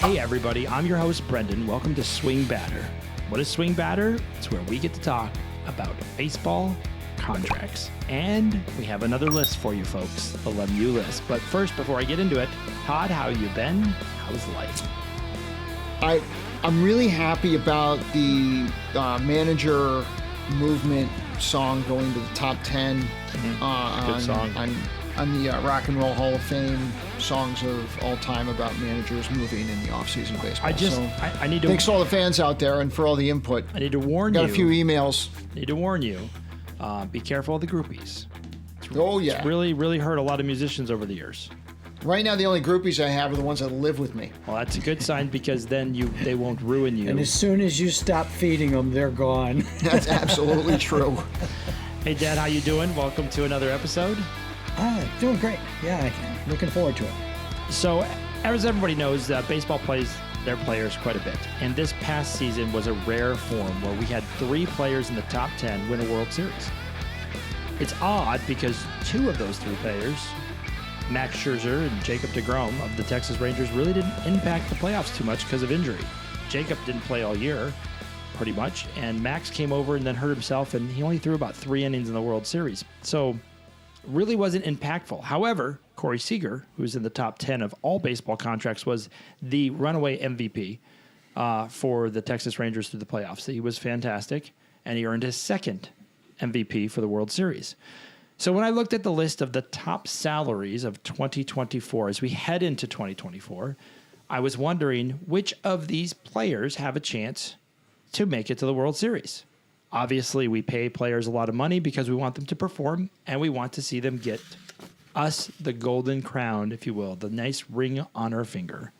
Hey everybody, I'm your host Brendan. Welcome to Swing Batter. What is Swing Batter? It's where we get to talk about baseball contracts. And we have another list for you folks, the Love You list. But first, before I get into it, Todd, how you been? How's life? I'm really happy about the manager movement song going to the top 10 Good song. on the Rock and Roll Hall of Fame songs of all time about managers moving in the offseason of baseball. I need to... Thanks to all the fans out there and for all the input. I need to warn you. Got a few emails. I need to warn you. Be careful of the groupies. It's really, really hurt a lot of musicians over the years. Right now, the only groupies I have are the ones that live with me. Well, that's a good sign because then they won't ruin you. And as soon as you stop feeding them, they're gone. That's absolutely true. Hey, Dad, how you doing? Welcome to another episode. Doing great. Yeah, looking forward to it. So, as everybody knows, baseball plays their players quite a bit. And this past season was a rare form where we had 3 players in the top 10 win a World Series. It's odd because 2 of those 3 players, Max Scherzer and Jacob deGrom of the Texas Rangers, really didn't impact the playoffs too much because of injury. Jacob didn't play all year, pretty much, and Max came over and then hurt himself, and he only threw about 3 innings in the World Series. So, really wasn't impactful. However, Corey Seager, who's in the top 10 of all baseball contracts, was the runaway MVP for the Texas Rangers through the playoffs. He was fantastic, and he earned his 2nd MVP for the World Series. So when I looked at the list of the top salaries of 2024, as we head into 2024, I was wondering which of these players have a chance to make it to the World Series. Obviously, we pay players a lot of money because we want them to perform, and we want to see them get us the golden crown, if you will, the nice ring on our finger.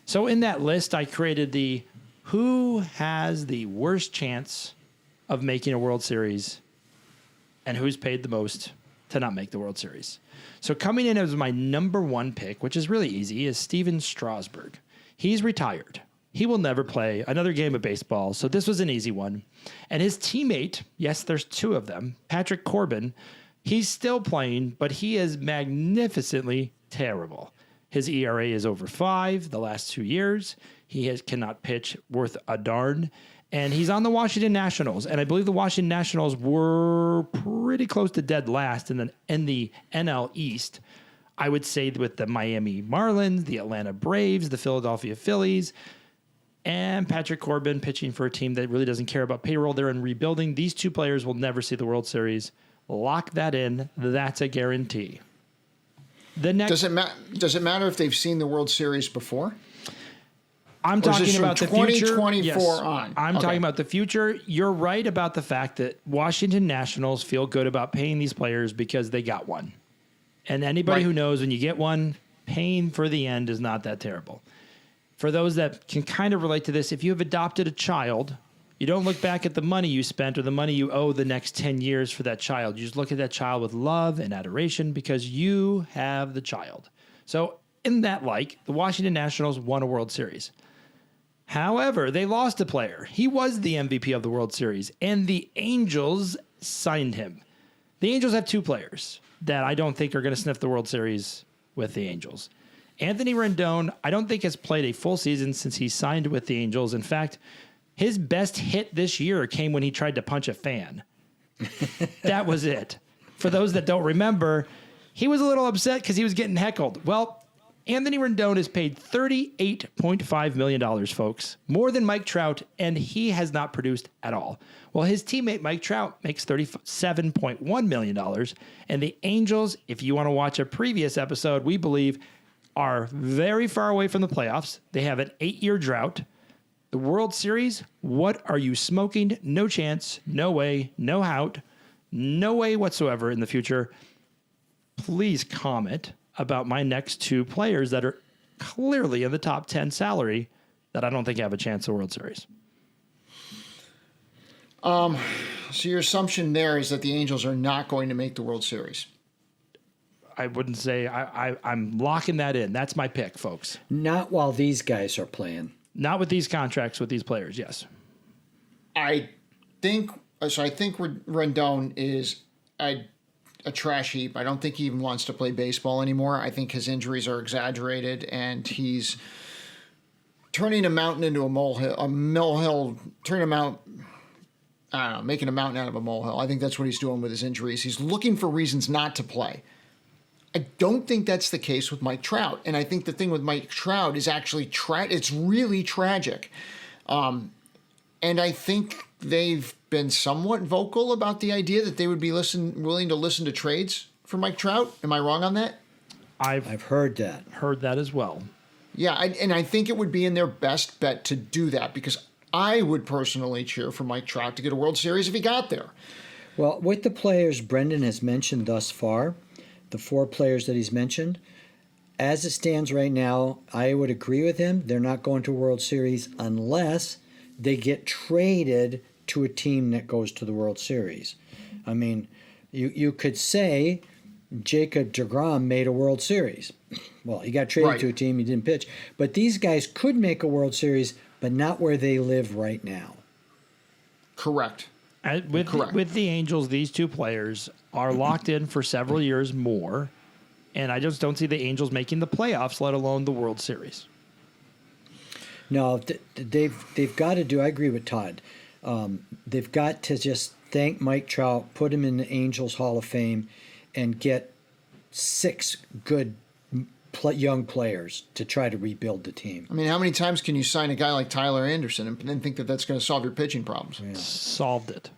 So in that list, I created the who has the worst chance of making a World Series and who's paid the most to not make the World Series. So coming in as my number 1 pick, which is really easy, is Steven Strasburg. He's retired. He will never play another game of baseball, so this was an easy one. And his teammate, yes, there's 2 of them, Patrick Corbin, he's still playing, but he is magnificently terrible. His ERA is over 5 the last 2 years. He cannot pitch worth a darn. And he's on the Washington Nationals. And I believe the Washington Nationals were pretty close to dead last in the NL East. I would say with the Miami Marlins, the Atlanta Braves, the Philadelphia Phillies, and Patrick Corbin pitching for a team that really doesn't care about payroll. They're in rebuilding. These 2 players will never see the World Series. Lock that in. That's a guarantee. The next, Does it matter if they've seen the World Series before? I'm talking about the future. 2024 yes, on. I'm talking about the future. You're right about the fact that Washington Nationals feel good about paying these players because they got one. And anybody who knows when you get one, paying for the end is not that terrible. For those that can kind of relate to this, if you have adopted a child, you don't look back at the money you spent or the money you owe the next 10 years for that child. You just look at that child with love and adoration because you have the child. So in that light, the Washington Nationals won a World Series. However, they lost a player. He was the MVP of the World Series, and the Angels signed him. The Angels have 2 players that I don't think are going to sniff the World Series with the Angels. Anthony Rendon, I don't think has played a full season since he signed with the Angels. In fact, his best hit this year came when he tried to punch a fan. That was it. For those that don't remember, he was a little upset because he was getting heckled. Well, Anthony Rendon is paid $38.5 million, folks, more than Mike Trout, and he has not produced at all. Well, his teammate Mike Trout makes $37.1 million, and the Angels, if you want to watch a previous episode, we believe are very far away from the playoffs. They have an 8-year drought. The World Series, what are you smoking? No chance, no way, no out, no way whatsoever in the future. Please comment about my next 2 players that are clearly in the top 10 salary that I don't think have a chance at World Series. So your assumption there is that the Angels are not going to make the World Series. I wouldn't say I'm locking that in. That's my pick, folks. Not while these guys are playing. Not with these contracts with these players, yes. I think Rendon is a trash heap. I don't think he even wants to play baseball anymore. I think his injuries are exaggerated, and he's turning a mountain into a molehill, turning a mountain, I don't know, making a mountain out of a molehill. I think that's what he's doing with his injuries. He's looking for reasons not to play. I don't think that's the case with Mike Trout. And I think the thing with Mike Trout is actually, it's really tragic. And I think they've been somewhat vocal about the idea that they would be willing to listen to trades for Mike Trout. Am I wrong on that? I've heard that. Heard that as well. Yeah, and I think it would be in their best bet to do that because I would personally cheer for Mike Trout to get a World Series if he got there. Well, with the players Brendan has mentioned thus far, the 4 players that he's mentioned, as it stands right now, I would agree with him. They're not going to a World Series unless they get traded to a team that goes to the World Series. I mean, you could say Jacob deGrom made a World Series. Well, he got traded to a team, he didn't pitch. But these guys could make a World Series, but not where they live right now. Correct. With the Angels, these 2 players are locked in for several years more, and I just don't see the Angels making the playoffs, let alone the World Series. No, they've got to do. I agree with Todd. They've got to just thank Mike Trout, put him in the Angels Hall of Fame, and get 6 good young players to try to rebuild the team. I mean, how many times can you sign a guy like Tyler Anderson and then think that that's going to solve your pitching problems? Yeah. Solved it.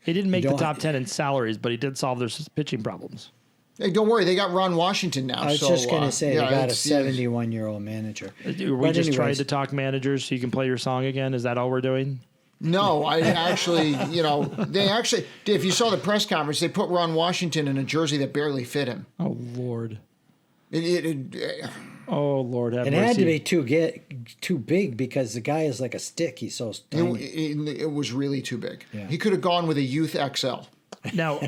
He didn't make the top 10 in salaries, but he did solve their pitching problems. Hey, don't worry. They got Ron Washington now. I was just going to say, they got a 71-year-old manager. We just tried to talk managers so you can play your song again? Is that all we're doing? No, I actually, if you saw the press conference, they put Ron Washington in a jersey that barely fit him. Oh, Lord. Oh, Lord have mercy. It had to be too big because the guy is like a stick. He's so tiny. It was really too big. Yeah. He could have gone with a Youth XL. Now,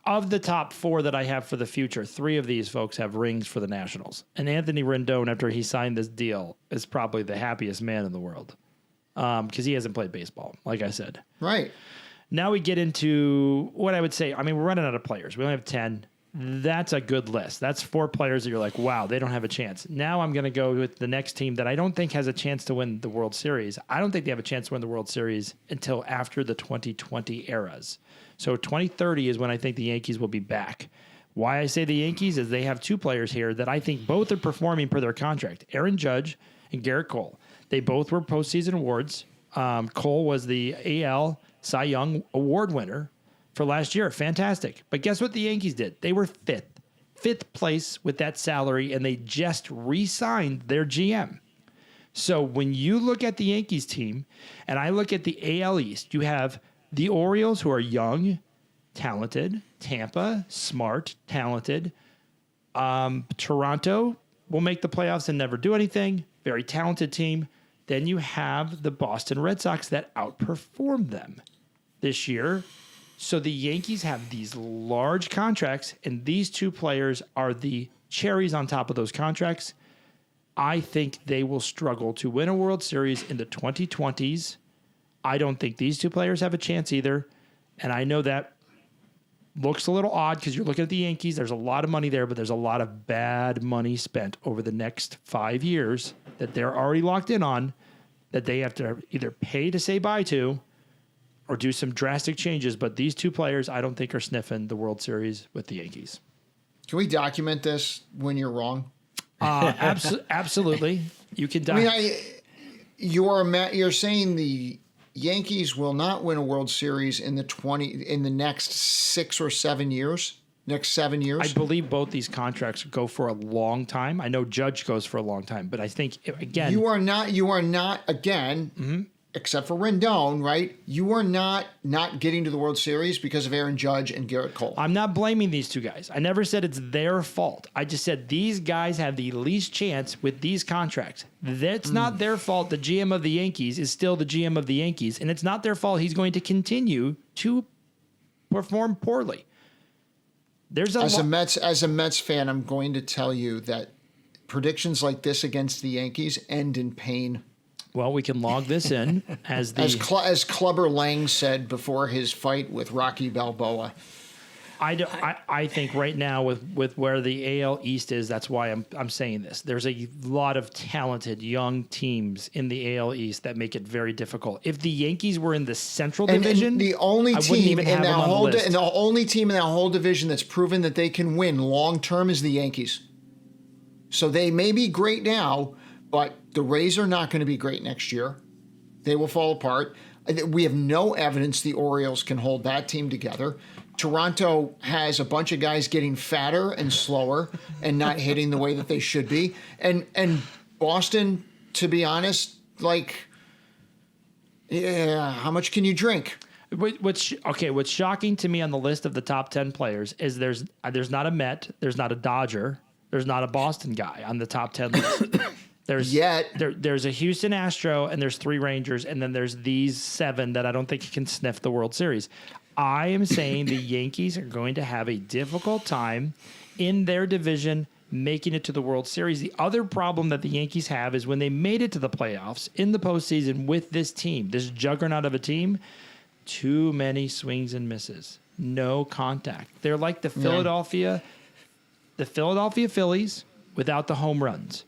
of the top 4 that I have for the future, 3 of these folks have rings for the Nationals. And Anthony Rendon, after he signed this deal, is probably the happiest man in the world because he hasn't played baseball, like I said. Right. Now we get into what I would say. I mean, we're running out of players. We only have 10. That's a good list. That's 4 players that you're like, wow, they don't have a chance. Now I'm going to go with the next team that I don't think has a chance to win the World Series. I don't think they have a chance to win the World Series until after the 2020 eras. So 2030 is when I think the Yankees will be back. Why I say the Yankees is they have 2 players here that I think both are performing per their contract. Aaron Judge and Garrett Cole. They both were postseason awards. Cole was the AL Cy Young Award winner for last year. Fantastic. But guess what the Yankees did? They were fifth place with that salary, and they just re-signed their GM. So when you look at the Yankees team, and I look at the AL East, you have the Orioles, who are young, talented. Tampa, smart, talented. Toronto will make the playoffs and never do anything. Very talented team. Then you have the Boston Red Sox that outperformed them this year. So the Yankees have these large contracts, and these 2 players are the cherries on top of those contracts. I think they will struggle to win a World Series in the 2020s. I don't think these 2 players have a chance either. And I know that looks a little odd because you're looking at the Yankees. There's a lot of money there, but there's a lot of bad money spent over the next 5 years that they're already locked in on that they have to either pay to say bye to or do some drastic changes. But these 2 players, I don't think are sniffing the World Series with the Yankees. Can we document this when you're wrong? Absolutely. You can you're saying the Yankees will not win a World Series in the next 6 or 7 years. Next 7 years. I believe both these contracts go for a long time. I know Judge goes for a long time, but I think again you are not again. Except for Rendon, right? You are not getting to the World Series because of Aaron Judge and Garrett Cole. I'm not blaming these 2 guys. I never said it's their fault. I just said these guys have the least chance with these contracts. That's not their fault. The GM of the Yankees is still the GM of the Yankees, and it's not their fault he's going to continue to perform poorly. As a Mets fan, I'm going to tell you that predictions like this against the Yankees end in pain. Well, we can log this in as Clubber Lang said before his fight with Rocky Balboa. I think right now with where the AL East is, that's why I'm saying this. There's a lot of talented young teams in the AL East that make it very difficult. If the Yankees were in the Central Division, and the only I wouldn't team even in have that them on the whole list. and the only team in that whole division that's proven that they can win long term is the Yankees. So they may be great now, but the Rays are not going to be great next year. They will fall apart. We have no evidence the Orioles can hold that team together. Toronto has a bunch of guys getting fatter and slower and not hitting the way that they should be. And Boston, to be honest, like, yeah, how much can you drink? What's shocking to me on the list of the top 10 players is there's not a Met, there's not a Dodger, there's not a Boston guy on the top 10 list. There's a Houston Astro, and there's 3 Rangers, and then there's these 7 that I don't think can sniff the World Series. I am saying the Yankees are going to have a difficult time in their division making it to the World Series. The other problem that the Yankees have is when they made it to the playoffs in the postseason with this team, this juggernaut of a team, too many swings and misses, no contact. They're like the Philadelphia Phillies without the home runs.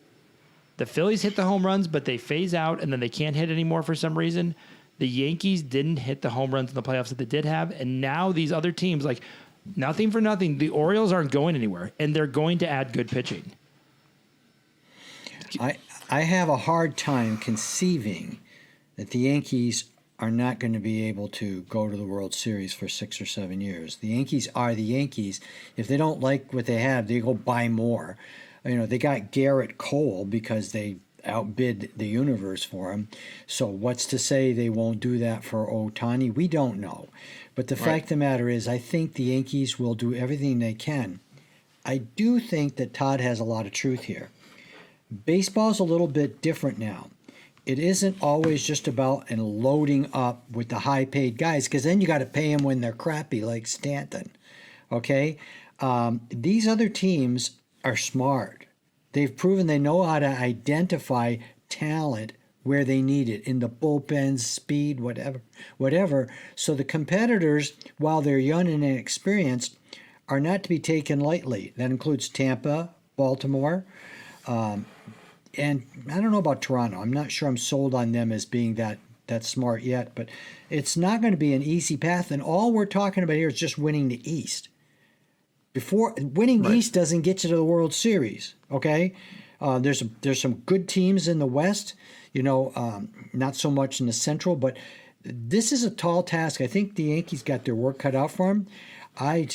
The Phillies hit the home runs, but they phase out, and then they can't hit anymore for some reason. The Yankees didn't hit the home runs in the playoffs that they did have, and now these other teams, like, nothing for nothing, the Orioles aren't going anywhere, and they're going to add good pitching. I have a hard time conceiving that the Yankees are not going to be able to go to the World Series for 6 or 7 years. The Yankees are the Yankees. If they don't like what they have, they go buy more. You know, they got Garrett Cole because they outbid the universe for him. So what's to say they won't do that for Ohtani? We don't know. But the fact of the matter is, I think the Yankees will do everything they can. I do think that Todd has a lot of truth here. Baseball's a little bit different now. It isn't always just about loading up with the high-paid guys, because then you got to pay them when they're crappy, like Stanton. Okay? These other teams are smart. They've proven they know how to identify talent where they need it, in the bullpens, speed, whatever. So the competitors, while they're young and inexperienced, are not to be taken lightly. That includes Tampa, Baltimore, and I don't know about Toronto. I'm not sure I'm sold on them as being that smart yet, but it's not going to be an easy path, and all we're talking about here is just winning the East. Before winning East doesn't get you to the World Series, okay? There's some good teams in the West, not so much in the Central, but this is a tall task. I think the Yankees got their work cut out for them. I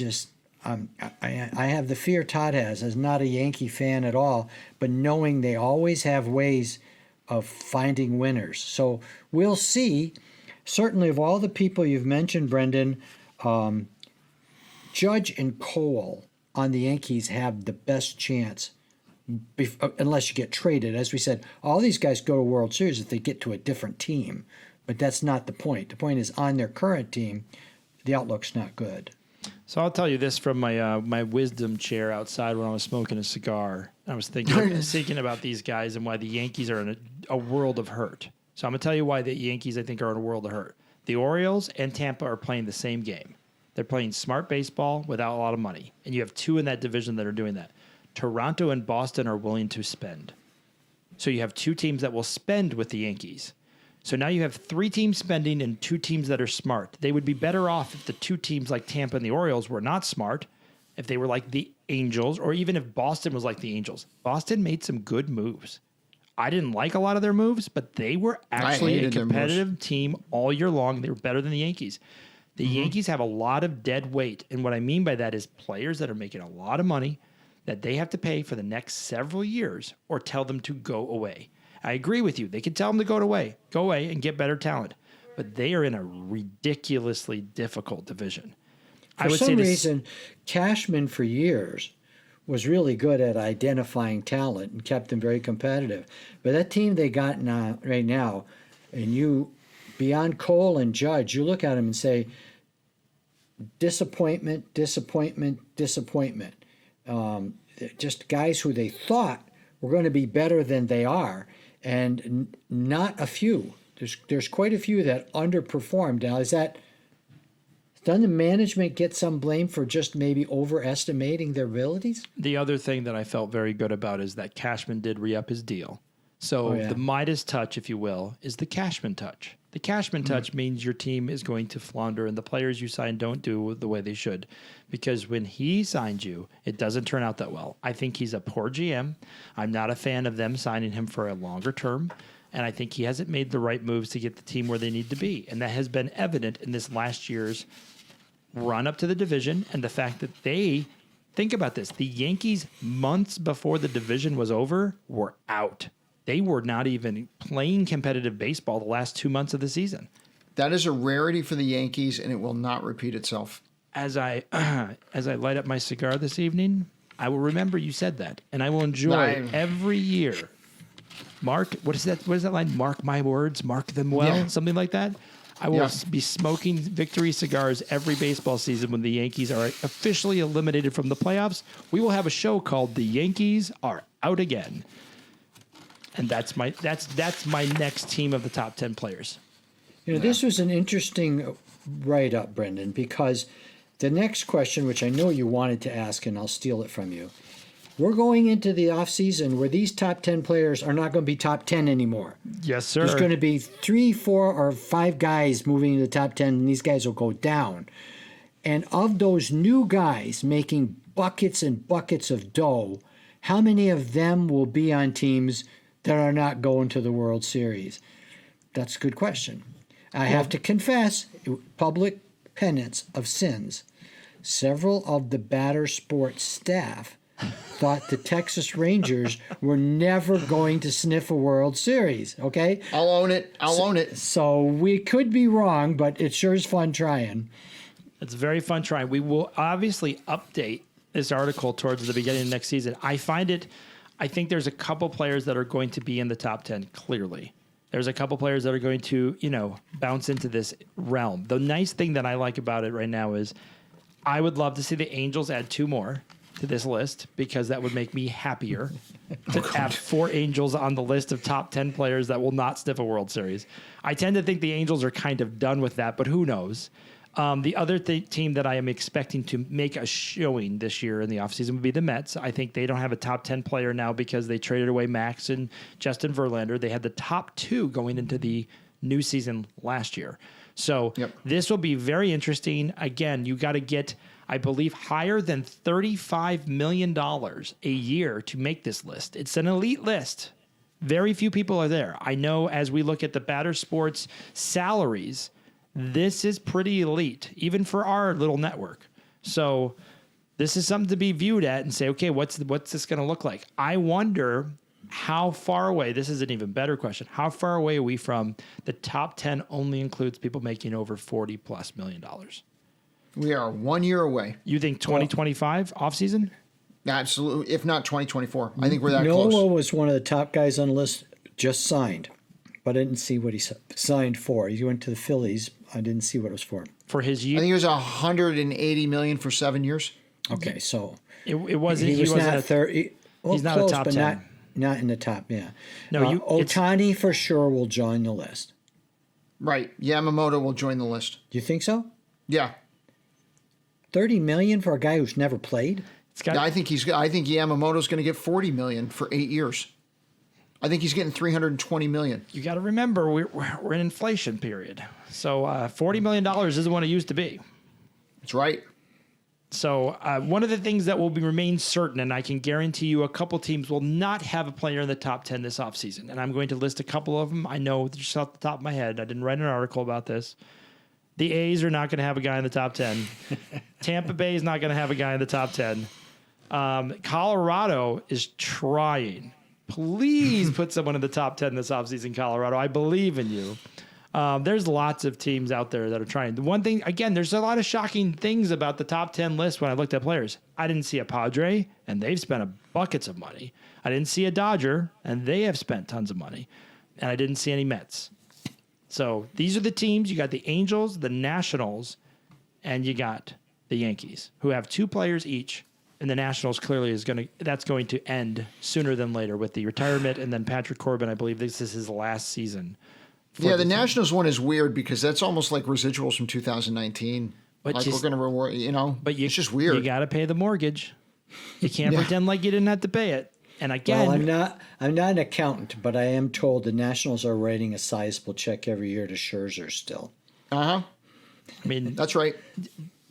have the fear Todd has as not a Yankee fan at all, but knowing they always have ways of finding winners. So we'll see. Certainly, of all the people you've mentioned, Brendan, Judge and Cole on the Yankees have the best chance, unless you get traded. As we said, all these guys go to World Series if they get to a different team, but that's not the point. The point is, on their current team, the outlook's not good. So I'll tell you this from my wisdom chair outside when I was smoking a cigar. I was thinking about these guys and why the Yankees are in a world of hurt. So I'm going to tell you why the Yankees, I think, are in a world of hurt. The Orioles and Tampa are playing the same game. They're playing smart baseball without a lot of money. And you have 2 in that division that are doing that. Toronto and Boston are willing to spend. So you have 2 teams that will spend with the Yankees. So now you have 3 teams spending and 2 teams that are smart. They would be better off if the 2 teams like Tampa and the Orioles were not smart, if they were like the Angels, or even if Boston was like the Angels. Boston made some good moves. I didn't like a lot of their moves, but they were actually a competitive team all year long. They were better than the Yankees. The Yankees have a lot of dead weight, and what I mean by that is players that are making a lot of money that they have to pay for the next several years or tell them to go away. I agree with you. They can tell them to go away and get better talent, but they are in a ridiculously difficult division. For some reason, Cashman for years was really good at identifying talent and kept them very competitive. But that team they got now, right now, and you, beyond Cole and Judge, you look at them and say, disappointment. Just guys who they thought were going to be better than they are, and not a few. There's quite a few that underperformed. Now, is that Doesn't the management get some blame for just maybe overestimating their abilities? The other thing that I felt very good about is that Cashman did re-up his deal. So the Midas touch, if you will, is the Cashman touch. The Cashman touch means your team is going to flounder and the players you sign don't do the way they should. Because when he signed you, it doesn't turn out that well. I think he's a poor GM. I'm not a fan of them signing him for a longer term. And I think he hasn't made the right moves to get the team where they need to be. And that has been evident in this last year's run up to the division and the fact that think about this, the Yankees months before the division was over were out. They were not even playing competitive baseball the last 2 months of the season. That is a rarity for the Yankees, and it will not repeat itself. As I light up my cigar this evening, I will remember you said that, and I will enjoy every year. Mark, what is that line? Mark my words, mark them well, something like that. I will be smoking victory cigars every baseball season when the Yankees are officially eliminated from the playoffs. We will have a show called "The Yankees Are Out Again," and that's my next team of the top 10 players. This was an interesting write-up, Brendan, because the next question, which I know you wanted to ask, and I'll steal it from you. We're going into the offseason where these top 10 players are not going to be top 10 anymore. Yes, sir. There's going to be 3, 4, or 5 guys moving into the top 10, and these guys will go down. And of those new guys making buckets and buckets of dough, how many of them will be on teams that are not going to the World Series? That's a good question. I have to confess, public penance of sins. Several of the Batter Sports staff thought the Texas Rangers were never going to sniff a World Series, okay? I'll own it. So we could be wrong, but it sure is fun trying. It's very fun trying. We will obviously update this article towards the beginning of next season. I think there's a couple players that are going to be in the top 10, clearly. There's a couple players that are going to, bounce into this realm. The nice thing that I like about it right now is I would love to see the Angels add 2 more to this list because that would make me happier to have 4 Angels on the list of top 10 players that will not sniff a World Series. I tend to think the Angels are kind of done with that, but who knows? The other team that I am expecting to make a showing this year in the offseason would be the Mets. I think they don't have a top 10 player now because they traded away Max and Justin Verlander. They had the top 2 going into the new season last year. So This will be very interesting. Again, you got to get, I believe, higher than $35 million a year to make this list. It's an elite list. Very few people are there. I know as we look at the Batter Sports salaries, this is pretty elite, even for our little network. So this is something to be viewed at and say, okay, what's this going to look like? I wonder how far away, this is an even better question, how far away are we from the top 10 only includes people making over $40+ million? We are 1 year away. You think 2025 offseason? Absolutely. If not 2024. I think we're that Noah close. was one of the top guys on the list, just signed. But I didn't see what he signed for. He went to the Phillies. I didn't see what it was for. For his year? I think it was $180 million for 7 years. Okay, so it wasn't. He was not 30. Well, he's not close, a top but 10. Not in the top. Yeah. No, Ohtani for sure will join the list. Right. Yamamoto will join the list. Do you think so? Yeah. $30 million for a guy who's never played. I think Yamamoto's going to get $40 million for 8 years. I think he's getting $320 million. You got to remember we're in inflation period, so $40 million isn't what it used to be. That's right. So one of the things that will remain certain, and I can guarantee you a couple teams will not have a player in the top 10 this offseason, and I'm going to list a couple of them. I know just off the top of my head. I didn't write an article about this. The A's are not going to have a guy in the top 10. Tampa Bay is not going to have a guy in the top 10. Colorado is trying. Please put someone in the top 10 this offseason, Colorado. I believe in you. There's lots of teams out there that are trying. The one thing, again, there's a lot of shocking things about the top 10 list when I looked at players. I didn't see a Padre, and they've spent buckets of money. I didn't see a Dodger, and they have spent tons of money. And I didn't see any Mets. So these are the teams. You got the Angels, the Nationals, and you got the Yankees, who have 2 players each. And the Nationals clearly that's going to end sooner than later with the retirement. And then Patrick Corbin, I believe this is his last season. Yeah, the Nationals one is weird because that's almost like residuals from 2019. But like we're going to reward, it's just weird. You got to pay the mortgage. You can't pretend like you didn't have to pay it. And again, well, I'm not an accountant, but I am told the Nationals are writing a sizable check every year to Scherzer still. I mean, that's right.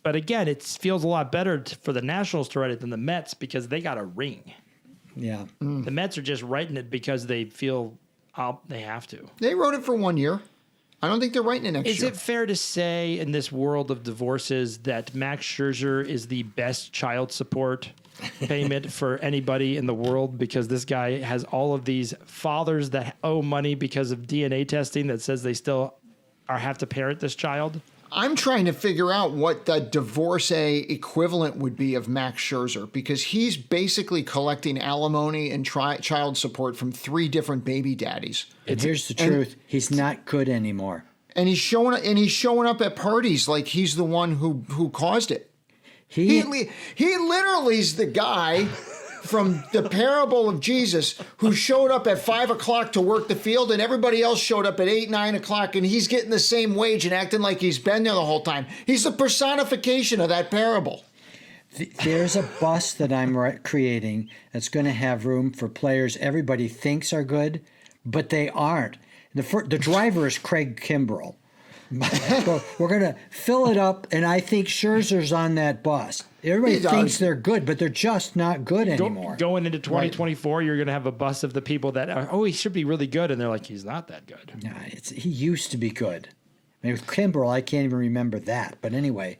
But again, it feels a lot better for the Nationals to write it than the Mets because they got a ring. Yeah. The Mets are just writing it because they feel they have to. They wrote it for 1 year. I don't think they're writing it next year. Is it fair to say in this world of divorces that Max Scherzer is the best child support payment for anybody in the world because this guy has all of these fathers that owe money because of DNA testing that says they still have to parent this child? I'm trying to figure out what the divorcee equivalent would be of Max Scherzer because he's basically collecting alimony and child support from 3 different baby daddies. And here's the truth: he's not good anymore. And he's showing up at parties like he's the one who caused it. He literally is the guy from the parable of Jesus who showed up at 5 o'clock to work the field and everybody else showed up at 8, 9 o'clock and he's getting the same wage and acting like he's been there the whole time. He's the personification of that parable. There's a bus that I'm creating that's going to have room for players everybody thinks are good, but they aren't. The driver is Craig Kimbrell. We're going to fill it up, and I think Scherzer's on that bus. Everybody thinks they're good, but they're just not good anymore. Going into 2024, you're going to have a bus of the people that are, he should be really good, and they're like, he's not that good. Nah, he used to be good. I mean, with Kimbrell, I can't even remember that. But anyway,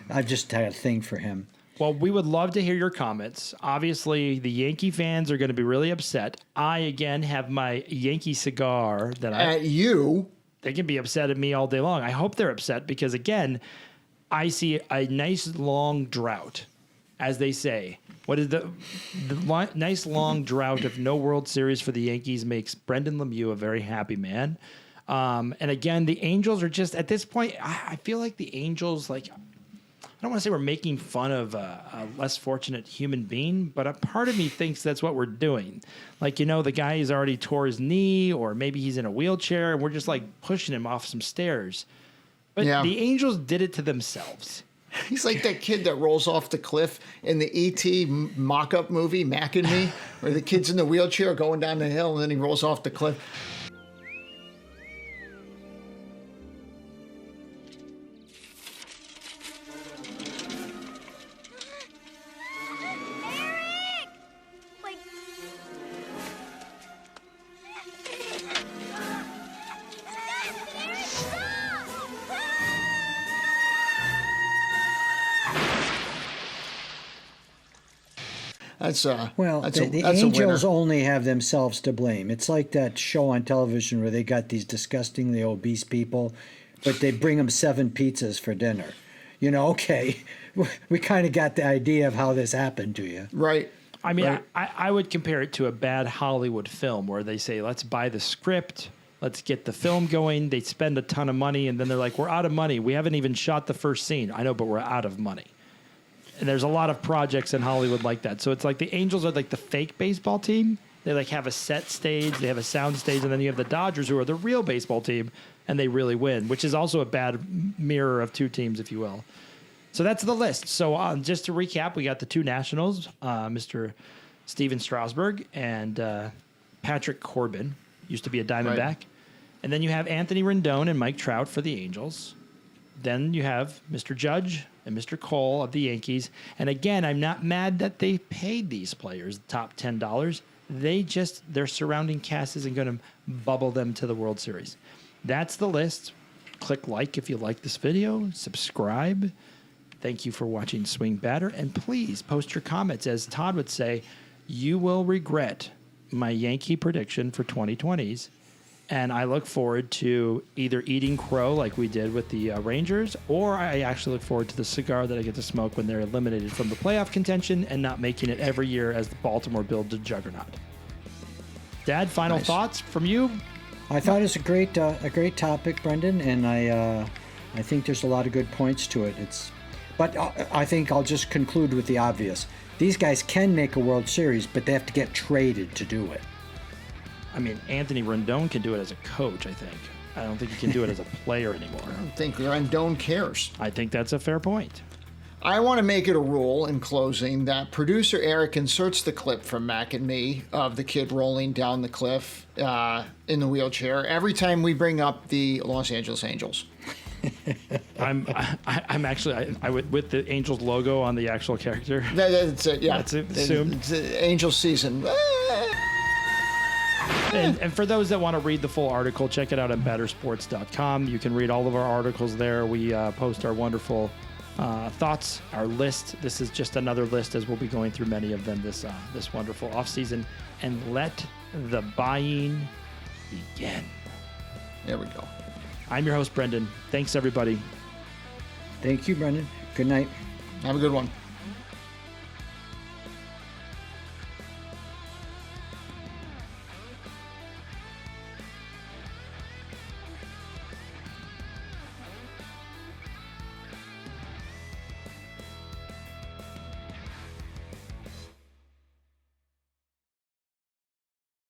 I've just had a thing for him. Well, we would love to hear your comments. Obviously, the Yankee fans are going to be really upset. I, again, have my Yankee cigar that At you? They can be upset at me all day long. I hope they're upset because, again, I see a nice long drought, as they say. What is the nice long drought of no World Series for the Yankees makes Brendan Lemieux a very happy man. And again, the Angels are just, at this point, I feel like the Angels, like, I don't want to say we're making fun of a less fortunate human being, but a part of me thinks that's what we're doing. Like, the guy has already tore his knee, or maybe he's in a wheelchair, and we're just like pushing him off some stairs. But the Angels did it to themselves. He's like that kid that rolls off the cliff in the E.T. mock-up movie, Mac and Me, where the kid's in the wheelchair going down the hill, and then he rolls off the cliff. The Angels only have themselves to blame. It's like that show on television where they got these disgustingly obese people, but they bring them 7 pizzas for dinner. Okay, we kind of got the idea of how this happened to you. Right. I mean, I would compare it to a bad Hollywood film where they say, let's buy the script, let's get the film going. They spend a ton of money, and then they're like, we're out of money. We haven't even shot the first scene. I know, but we're out of money. And there's a lot of projects in Hollywood like that. So it's like the Angels are like the fake baseball team. They like have a set stage, they have a sound stage, and then you have the Dodgers who are the real baseball team, and they really win, which is also a bad mirror of 2 teams, if you will. So that's the list. So just to recap, we got the 2 Nationals, Mr. Steven Strasburg and Patrick Corbin, used to be a Diamondback. Right. And then you have Anthony Rendon and Mike Trout for the Angels. Then you have Mr. Judge and Mr. Cole of the Yankees. And again, I'm not mad that they paid these players the top $10. Their surrounding cast isn't going to bubble them to the World Series. That's the list. Click like if you like this video. Subscribe. Thank you for watching Swing Batter. And please post your comments. As Todd would say, you will regret my Yankee prediction for 2020s. And I look forward to either eating crow like we did with the Rangers, or I actually look forward to the cigar that I get to smoke when they're eliminated from the playoff contention and not making it every year as the Baltimore build a juggernaut. Dad, final thoughts from you? I thought it was a great topic, Brendan, and I think there's a lot of good points to it. But I think I'll just conclude with the obvious. These guys can make a World Series, but they have to get traded to do it. I mean, Anthony Rendon can do it as a coach, I think. I don't think you can do it as a player anymore. I don't think Rendon cares. I think that's a fair point. I want to make it a rule in closing that producer Eric inserts the clip from Mac and me of the kid rolling down the cliff in the wheelchair every time we bring up the Los Angeles Angels. I'm actually I would with the Angels logo on the actual character. That's it. Yeah, That's assumed. It's Angels season. And for those that want to read the full article, check it out at bettersports.com. You can read all of our articles there. We post our wonderful thoughts, our list. This is just another list as we'll be going through many of them this wonderful offseason. And let the buying begin. There we go. I'm your host, Brendan. Thanks, everybody. Thank you, Brendan. Good night. Have a good one.